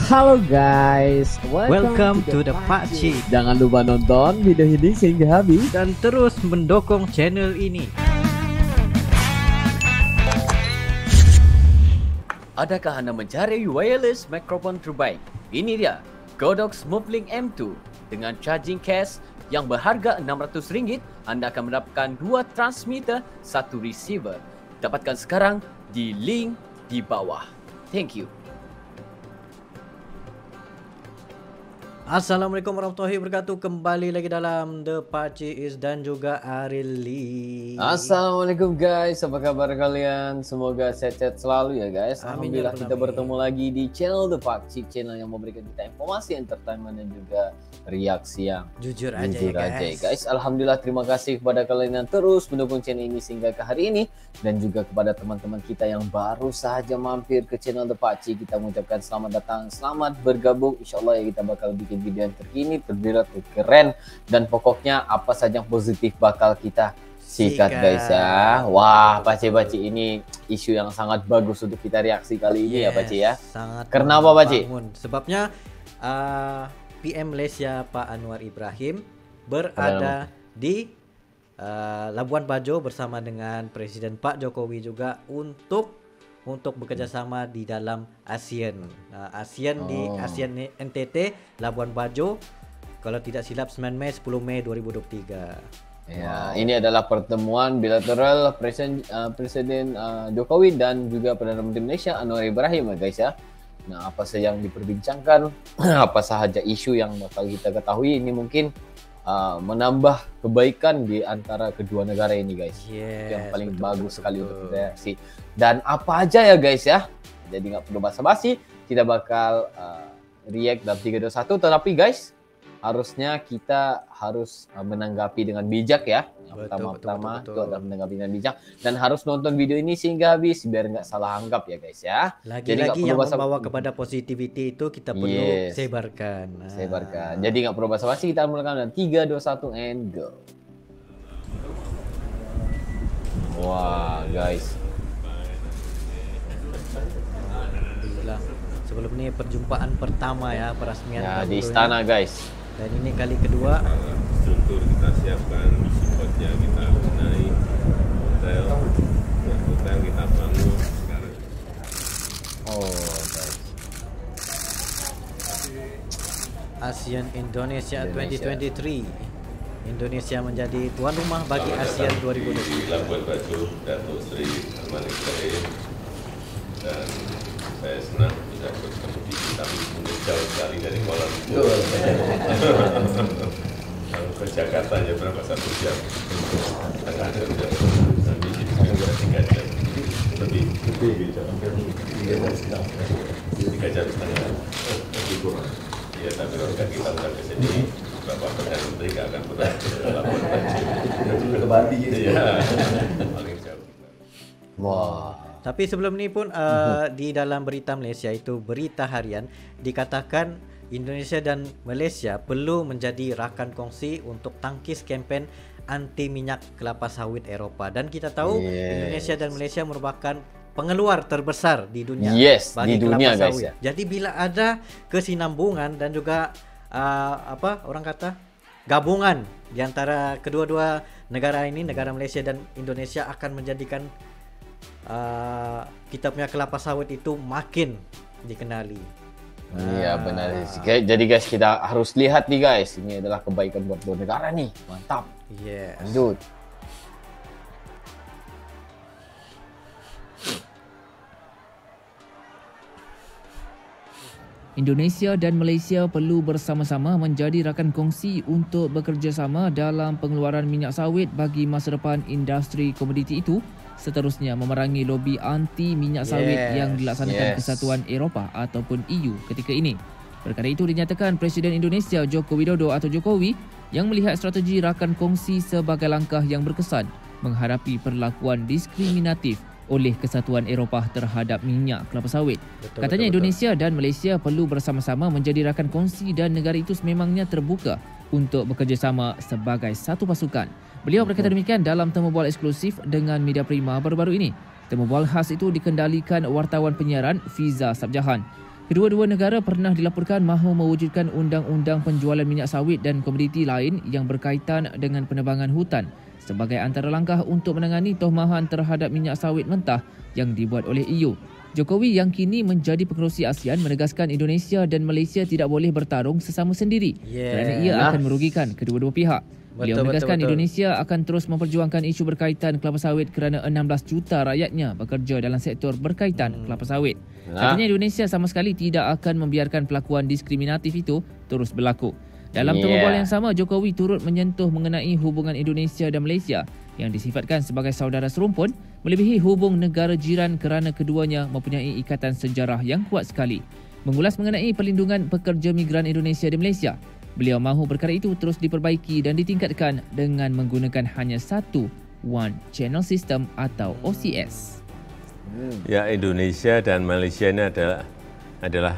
Halo guys, Welcome to the Pakcik. Jangan lupa nonton video ini hingga habis Dan terus mendukung channel ini. Adakah Anda mencari wireless microphone terbaik? Ini dia, Godox Movelink M2. Dengan charging case yang berharga RM600, Anda akan mendapatkan 2 transmitter, 1 receiver. Dapatkan sekarang di link di bawah. Thank you. Assalamualaikum warahmatullahi wabarakatuh. Kembali lagi dalam The Pakcik dan juga Ariel Lee. Assalamualaikum guys, apa kabar kalian? Semoga sehat-sehat selalu ya guys. Amin, Alhamdulillah ya kita Rabbi. bertemu lagi di channel The Pakcik, channel yang memberikan kita informasi, entertainment dan juga reaksi yang Jujur aja jujur ya aja guys. guys. Alhamdulillah, terima kasih kepada kalian yang terus mendukung channel ini sehingga ke hari ini, dan juga kepada teman-teman kita yang baru saja mampir ke channel The Pakcik. Kita mengucapkan selamat datang, selamat bergabung. Insyaallah ya kita bakal bikin video yang terkini, terbirat, keren, dan pokoknya apa saja yang positif bakal kita sikat guys ya. Wah, Pakcik ini isu yang sangat bagus untuk kita reaksi kali ini ya Pakcik ya. Sangat. Karena apa Pakcik? Sebabnya PM Malaysia Pak Anwar Ibrahim berada di Labuan Bajo bersama dengan Presiden Pak Jokowi juga untuk bekerjasama di dalam ASEAN. Di ASEAN NTT Labuan Bajo, kalau tidak silap 9 Mei 10 Mei 2023. Ya, ini adalah pertemuan bilateral Presiden Jokowi dan juga Perdana Menteri Malaysia Anwar Ibrahim ya guys ya. Nah, apa saja yang diperbincangkan, apa sahaja isu yang bakal kita ketahui, ini mungkin menambah kebaikan di antara kedua negara ini guys. Yang paling bagus sekali untuk reaksi. Dan apa aja ya guys ya. Jadi nggak perlu basa-basi, kita bakal react dalam 3, 2, 1. Tetapi guys, harusnya kita harus menanggapi dengan bijak ya. Yang pertama itu adalah menanggapi dengan bijak, dan harus nonton video ini sehingga habis biar nggak salah anggap ya guys ya. Lagi-lagi yang membawa kepada positivity itu kita perlu sebarkan. Sebarkan. Jadi nggak perlu basa-basi, kita mulai dengan 3, 2, 1 and go. Wah guys. Alhamdulillah. Sebelum ini perjumpaan pertama ya, peresmian Ya, di istana guys. Dan ini kali kedua. Struktur kita siapkan, supportnya kita benahi, hotel kita bangun sekarang. Guys. ASEAN Indonesia 2023. Indonesia menjadi tuan rumah bagi ASEAN 2023. Labuan Bajo, Datuk Seri Ahmad Ibrahim, dan saya senang bisa bertemu di sini, tapi mungkin jauh sekali dari Kuala Lumpur. Kalau ke Jakarta ya berapa, 1 jam? Setengah jam. Nanti di sini juga 3 jam. Lebih 3 jam setengah. Lebih kurang. Ya, tapi kalau kita udah ke sini, Bapak Perdana Menteri nggak akan pernah ke Labuan Bajo. Ke Bali gitu ya. Paling jauh. Wah. Tapi sebelum ini pun di dalam berita Malaysia, itu berita harian, dikatakan Indonesia dan Malaysia perlu menjadi rakan kongsi untuk tangkis kempen anti minyak kelapa sawit Eropah. Dan kita tahu Indonesia dan Malaysia merupakan pengeluar terbesar di dunia bagi di dunia kelapa guys sawit. ya. Jadi bila ada kesinambungan dan juga gabungan di antara kedua-dua negara ini, negara Malaysia dan Indonesia, akan menjadikan kita punya kelapa sawit itu makin dikenali. Iya benar. Jadi guys, kita harus lihat nih guys, ini adalah kebaikan buat dua negara nih. Mantap. Yes. Lanjut. Indonesia dan Malaysia perlu bersama-sama menjadi rakan kongsi untuk bekerjasama dalam pengeluaran minyak sawit bagi masa depan industri komoditi itu, seterusnya memerangi lobi anti minyak sawit yang dilaksanakan Kesatuan Eropah ataupun EU ketika ini. Perkara itu dinyatakan Presiden Indonesia Joko Widodo atau Jokowi yang melihat strategi rakan kongsi sebagai langkah yang berkesan menghadapi perlakuan diskriminatif oleh Kesatuan Eropah terhadap minyak kelapa sawit. Katanya Indonesia dan Malaysia perlu bersama-sama menjadi rakan kongsi dan negara itu sememangnya terbuka untuk bekerjasama sebagai satu pasukan. Beliau berkata demikian dalam temu bual eksklusif dengan Media Prima baru-baru ini. Temu bual khas itu dikendalikan wartawan penyiaran Fiza Sabjahan. Kedua-dua negara pernah dilaporkan mahu mewujudkan undang-undang penjualan minyak sawit dan komoditi lain yang berkaitan dengan penebangan hutan sebagai antara langkah untuk menangani tohmahan terhadap minyak sawit mentah yang dibuat oleh EU. Jokowi yang kini menjadi pengerusi ASEAN menegaskan Indonesia dan Malaysia tidak boleh bertarung sesama sendiri kerana ia akan merugikan kedua-dua pihak. Beliau menegaskan Indonesia akan terus memperjuangkan isu berkaitan kelapa sawit kerana 16 juta rakyatnya bekerja dalam sektor berkaitan kelapa sawit. Katanya Indonesia sama sekali tidak akan membiarkan pelakuan diskriminatif itu terus berlaku. Dalam temu bola yang sama, Jokowi turut menyentuh mengenai hubungan Indonesia dan Malaysia yang disifatkan sebagai saudara serumpun melebihi hubung negara jiran kerana keduanya mempunyai ikatan sejarah yang kuat sekali. Mengulas mengenai perlindungan pekerja migran Indonesia di Malaysia, beliau mahu perkara itu terus diperbaiki dan ditingkatkan dengan menggunakan hanya satu One Channel System atau OCS. Ya, Indonesia dan Malaysia ini adalah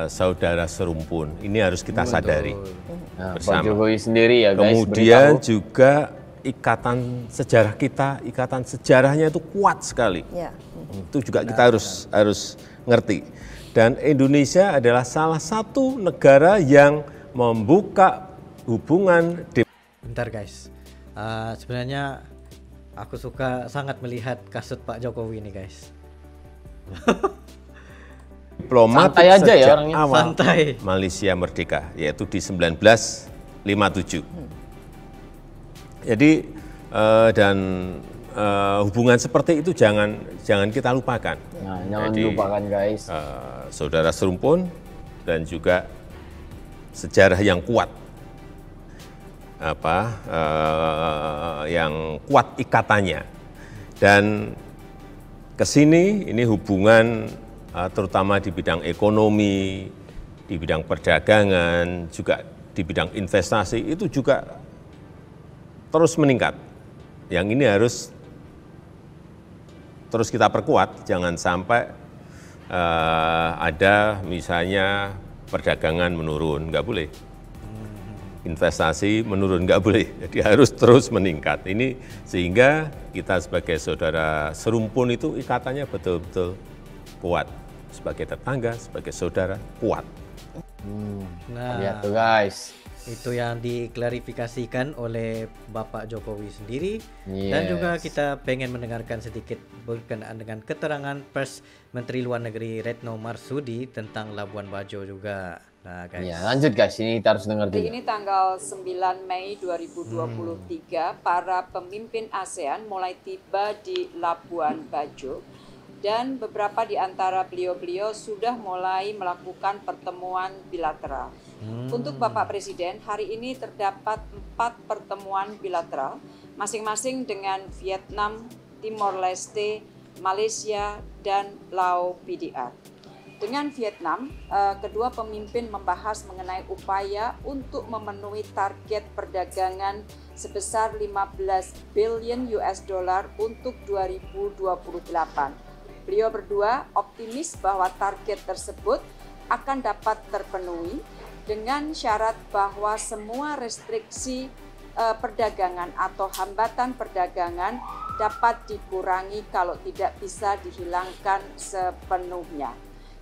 saudara serumpun. Ini harus kita sadari Pak bersama. Jokowi sendiri ya guys. Kemudian juga ikatan sejarah kita, ikatan sejarahnya itu kuat sekali. Ya. Itu juga kita harus ngerti. Dan Indonesia adalah salah satu negara yang membuka hubungan. Bentar guys, sebenarnya aku sangat melihat kasut Pak Jokowi ini guys. Diplomatik santai aja ya sejak orangnya. awal Santai. Malaysia merdeka, yaitu di 1957. Jadi hubungan seperti itu jangan kita lupakan. Nah, jangan Jadi, lupakan guys. Saudara serumpun dan juga sejarah yang kuat, yang kuat ikatannya. Dan kesini ini hubungan terutama di bidang ekonomi, di bidang perdagangan, juga di bidang investasi itu juga terus meningkat. Yang ini harus terus kita perkuat, jangan sampai ada misalnya perdagangan menurun, nggak boleh. Investasi menurun, nggak boleh. Jadi harus terus meningkat. Ini sehingga kita sebagai saudara serumpun itu ikatannya betul-betul kuat. Sebagai tetangga, sebagai saudara, kuat. Nah, Lihat tuh guys. itu yang diklarifikasikan oleh Bapak Jokowi sendiri. Dan juga kita pengen mendengarkan sedikit berkenaan dengan keterangan pers Menteri Luar Negeri Retno Marsudi tentang Labuan Bajo juga. Nah guys, Ya, lanjut guys, ini kita harus dengar Hari juga. ini tanggal 9 Mei 2023, para pemimpin ASEAN mulai tiba di Labuan Bajo dan beberapa di antara beliau-beliau sudah mulai melakukan pertemuan bilateral. Untuk Bapak Presiden, hari ini terdapat 4 pertemuan bilateral, masing-masing dengan Vietnam, Timor Leste, Malaysia, dan Laos PDR. Dengan Vietnam, kedua pemimpin membahas mengenai upaya untuk memenuhi target perdagangan sebesar 15 billion US dollar untuk 2028. Beliau berdua optimis bahwa target tersebut akan dapat terpenuhi dengan syarat bahwa semua restriksi perdagangan atau hambatan perdagangan dapat dikurangi kalau tidak bisa dihilangkan sepenuhnya.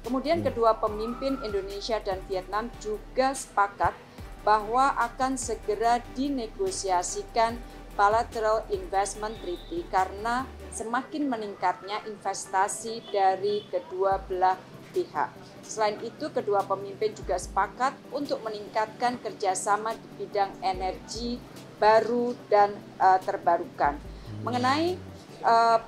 Kemudian kedua pemimpin Indonesia dan Vietnam juga sepakat bahwa akan segera dinegosiasikan bilateral investment treaty karena semakin meningkatnya investasi dari kedua belah pihak. Selain itu, kedua pemimpin juga sepakat untuk meningkatkan kerjasama di bidang energi baru dan terbarukan. Mengenai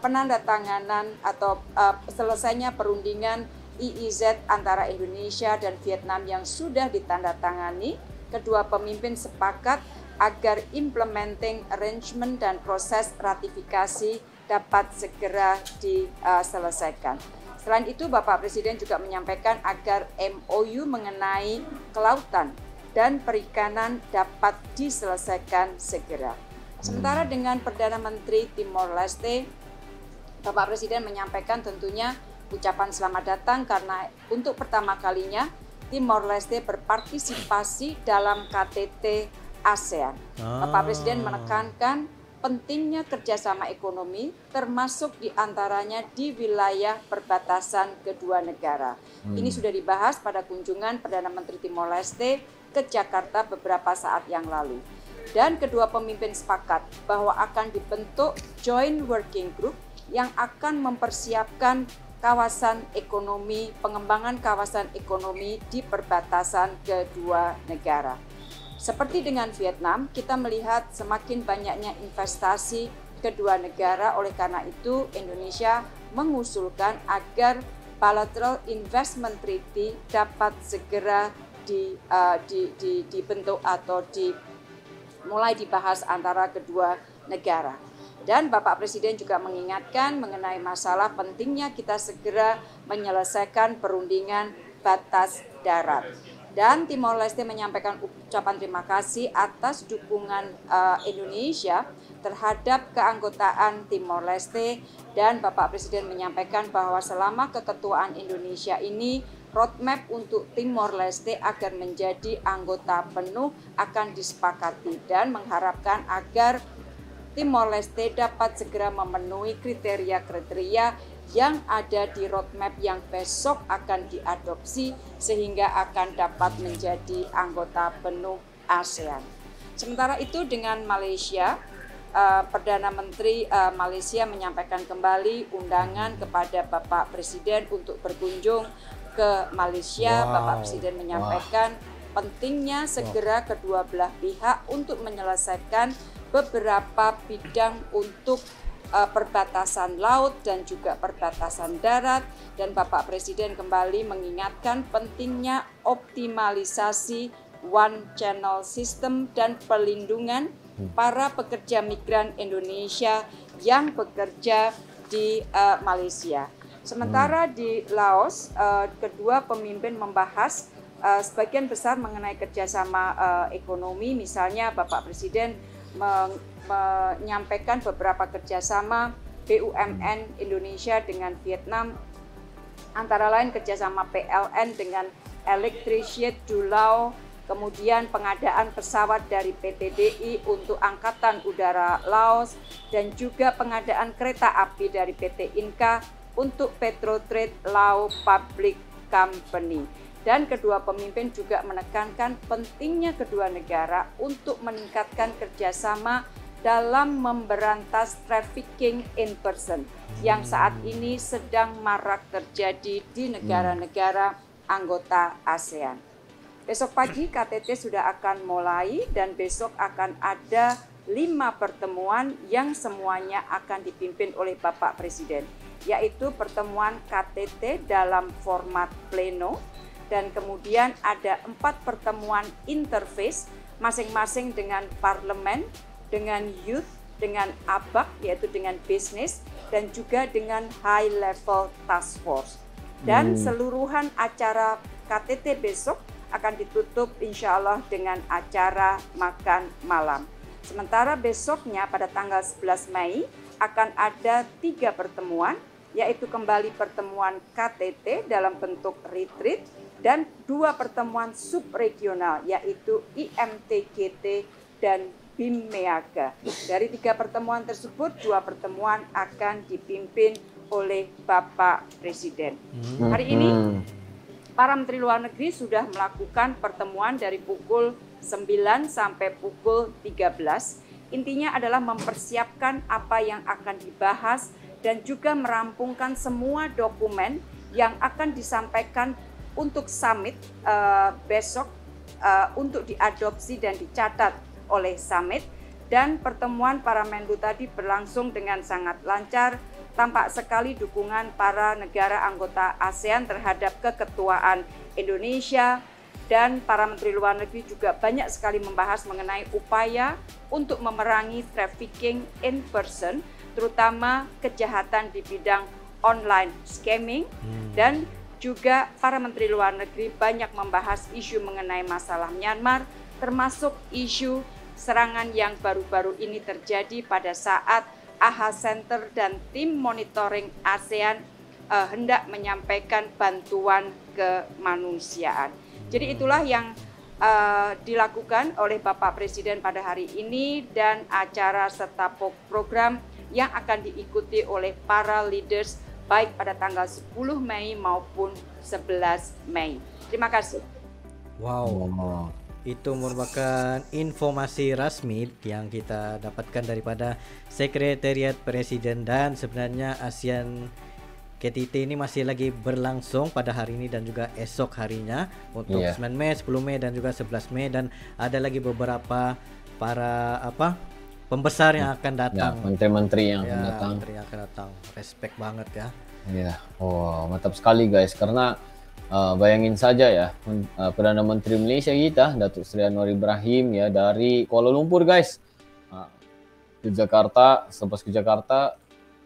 penandatanganan atau selesainya perundingan EEZ antara Indonesia dan Vietnam yang sudah ditandatangani, kedua pemimpin sepakat agar implementing arrangement dan proses ratifikasi dapat segera diselesaikan. Selain itu, Bapak Presiden juga menyampaikan agar MOU mengenai kelautan dan perikanan dapat diselesaikan segera. Sementara dengan Perdana Menteri Timor Leste, Bapak Presiden menyampaikan tentunya ucapan selamat datang karena untuk pertama kalinya Timor Leste berpartisipasi dalam KTT ASEAN. Bapak Presiden menekankan pentingnya kerjasama ekonomi, termasuk diantaranya di wilayah perbatasan kedua negara. Ini sudah dibahas pada kunjungan Perdana Menteri Timor Leste ke Jakarta beberapa saat yang lalu. Dan kedua pemimpin sepakat bahwa akan dibentuk Joint Working Group yang akan mempersiapkan kawasan ekonomi, pengembangan kawasan ekonomi di perbatasan kedua negara. Seperti dengan Vietnam, kita melihat semakin banyaknya investasi kedua negara. Oleh karena itu, Indonesia mengusulkan agar Bilateral Investment Treaty dapat segera dibentuk atau mulai dibahas antara kedua negara. Dan Bapak Presiden juga mengingatkan mengenai masalah pentingnya kita segera menyelesaikan perundingan batas darat. Dan Timor Leste menyampaikan ucapan terima kasih atas dukungan Indonesia terhadap keanggotaan Timor Leste, dan Bapak Presiden menyampaikan bahwa selama keketuaan Indonesia ini roadmap untuk Timor Leste agar menjadi anggota penuh akan disepakati dan mengharapkan agar Timor Leste dapat segera memenuhi kriteria-kriteria yang ada di roadmap yang besok akan diadopsi sehingga akan dapat menjadi anggota penuh ASEAN. Sementara itu dengan Malaysia, Perdana Menteri Malaysia menyampaikan kembali undangan kepada Bapak Presiden untuk berkunjung ke Malaysia. Bapak Presiden menyampaikan pentingnya segera kedua belah pihak untuk menyelesaikan beberapa bidang untuk perbatasan laut dan juga perbatasan darat, dan Bapak Presiden kembali mengingatkan pentingnya optimalisasi one channel system dan perlindungan para pekerja migran Indonesia yang bekerja di Malaysia. Sementara di Laos, kedua pemimpin membahas sebagian besar mengenai kerjasama ekonomi. Misalnya Bapak Presiden menyampaikan beberapa kerjasama BUMN Indonesia dengan Vietnam, antara lain kerjasama PLN dengan Electriciet du Lao, kemudian pengadaan pesawat dari PT DI untuk Angkatan Udara Laos, dan juga pengadaan kereta api dari PT Inka untuk Petrotrade Lao Public Company. Dan kedua pemimpin juga menekankan pentingnya kedua negara untuk meningkatkan kerjasama dalam memberantas trafficking in person yang saat ini sedang marak terjadi di negara-negara anggota ASEAN. Besok pagi KTT sudah akan mulai dan besok akan ada 5 pertemuan yang semuanya akan dipimpin oleh Bapak Presiden, yaitu pertemuan KTT dalam format pleno, dan kemudian ada 4 pertemuan interface masing-masing dengan parlemen, dengan youth, dengan ABAK yaitu dengan bisnis, dan juga dengan high level task force. Dan seluruhan acara KTT besok akan ditutup insya Allah dengan acara makan malam. Sementara besoknya pada tanggal 11 Mei akan ada 3 pertemuan, yaitu kembali pertemuan KTT dalam bentuk retreat, dan 2 pertemuan subregional yaitu IMTGT dan BIMMEAGA. Dari 3 pertemuan tersebut, 2 pertemuan akan dipimpin oleh Bapak Presiden. Hari ini para Menteri Luar Negeri sudah melakukan pertemuan dari pukul 9 sampai pukul 13. Intinya adalah mempersiapkan apa yang akan dibahas dan juga merampungkan semua dokumen yang akan disampaikan untuk summit besok untuk diadopsi dan dicatat oleh summit. Dan pertemuan para Menlu tadi berlangsung dengan sangat lancar. Tampak sekali dukungan para negara anggota ASEAN terhadap keketuaan Indonesia, dan para Menteri Luar Negeri juga banyak sekali membahas mengenai upaya untuk memerangi trafficking in person, terutama kejahatan di bidang online scamming. Dan juga para Menteri Luar Negeri banyak membahas isu mengenai masalah Myanmar, termasuk isu serangan yang baru-baru ini terjadi pada saat AHA Center dan tim monitoring ASEAN hendak menyampaikan bantuan kemanusiaan. Jadi itulah yang dilakukan oleh Bapak Presiden pada hari ini dan acara serta program yang akan diikuti oleh para leaders baik pada tanggal 10 Mei maupun 11 Mei. Terima kasih. Wow. Itu merupakan informasi rasmi yang kita dapatkan daripada Sekretariat Presiden, dan sebenarnya ASEAN KTT ini masih lagi berlangsung pada hari ini dan juga esok harinya untuk 9 Mei, 10 Mei dan juga 11 Mei, dan ada lagi beberapa para pembesar yang akan datang. Menteri-menteri yang akan datang. Menteri yang akan datang. Respect banget ya. Iya. Mantap sekali guys, karena bayangin saja ya, Perdana Menteri Malaysia kita, Datuk Seri Anwar Ibrahim ya, dari Kuala Lumpur guys, ke Jakarta, selepas ke Jakarta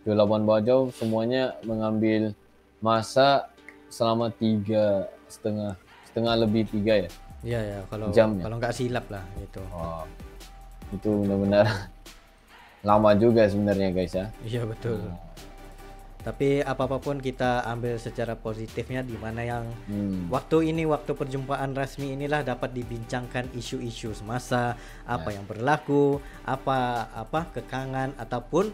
ke Labuan Bajo, semuanya mengambil masa selama 3,5 lebih 3 ya. Iya kalau jamnya. Kalau nggak silap lah gitu. Itu benar-benar lama juga sebenarnya guys ya. Iya betul. Tapi apapun kita ambil secara positifnya, di mana yang waktu perjumpaan rasmi inilah dapat dibincangkan isu-isu semasa, apa yang berlaku, apa kekangan ataupun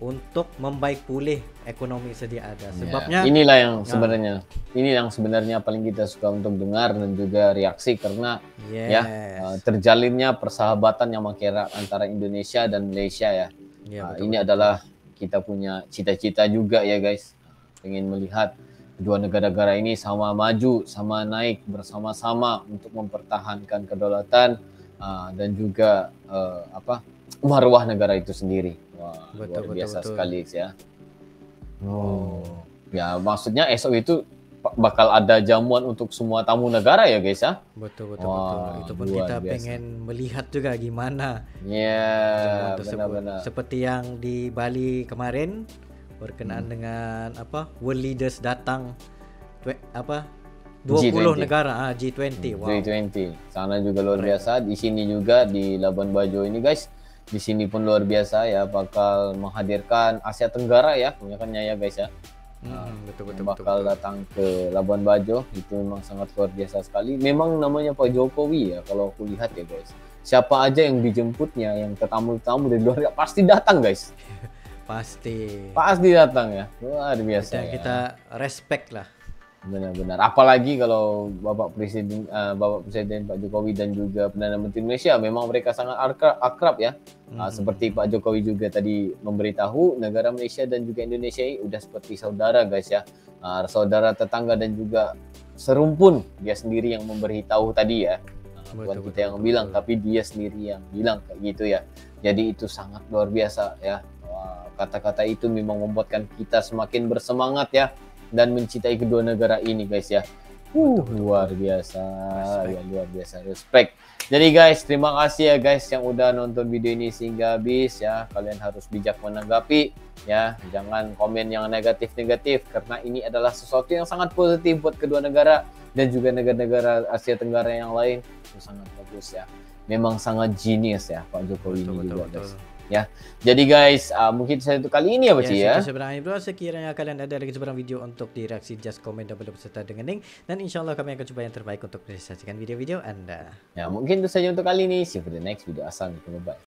untuk membaik pulih ekonomi sedia ada. Sebabnya inilah yang sebenarnya paling kita suka untuk dengar dan juga reaksi, karena terjalinnya persahabatan yang makin erat antara Indonesia dan Malaysia ya. Ini adalah kita punya cita-cita juga ya guys, ingin melihat kedua negara-negara ini sama maju, sama naik bersama-sama untuk mempertahankan kedaulatan dan juga marwah negara itu sendiri. Luar biasa sekali ya. Ya maksudnya esok itu bakal ada jamuan untuk semua tamu negara ya guys ya. Betul. Itu pun kita pengen melihat juga gimana. Benar-benar. Seperti yang di Bali kemarin berkenaan dengan world leaders datang 20 G20. negara G20. G20. Sana juga luar biasa. Di sini juga di Labuan Bajo ini guys. Di sini pun luar biasa ya, bakal menghadirkan Asia Tenggara ya, kebanyakannya ya guys ya. Betul. Datang ke Labuan Bajo, itu memang sangat luar biasa sekali. Memang namanya Pak Jokowi ya, kalau aku lihat ya guys. Siapa aja yang dijemputnya, yang tamu-tamu dari luar pasti datang guys. Pasti datang ya, luar biasa. Kita respect lah. Benar-benar. Apalagi kalau Bapak Presiden Pak Jokowi dan juga Perdana Menteri Malaysia, memang mereka sangat akrab ya. Seperti Pak Jokowi juga tadi memberitahu, negara Malaysia dan juga Indonesia ini udah seperti saudara guys ya. Saudara tetangga dan juga serumpun. Dia sendiri yang memberitahu tadi ya. Bukan kita yang bilang, tapi dia sendiri yang bilang kayak gitu ya. Jadi itu sangat luar biasa ya. Kata-kata itu memang membuatkan kita semakin bersemangat ya, dan mencintai kedua negara ini guys ya. Luar biasa. Ya, luar biasa. Respect. Jadi guys, terima kasih ya guys yang udah nonton video ini sehingga habis ya. Kalian harus bijak menanggapi ya. Jangan komen yang negatif-negatif, karena ini adalah sesuatu yang sangat positif buat kedua negara dan juga negara-negara Asia Tenggara yang lain. Itu sangat bagus ya. Memang sangat genius ya Pak Jokowi ini juga guys. Ya, jadi guys, mungkin saya untuk kali ini ya Pak Ci ya. Sekiranya kalian ada lagi sebarang video untuk direaksi, just komen dan beserta dengan link, dan insyaallah kami akan coba yang terbaik untuk presentasikan video-video Anda. Ya, mungkin itu saja untuk kali ini. See you for the next video. Assalamualaikum. Bye.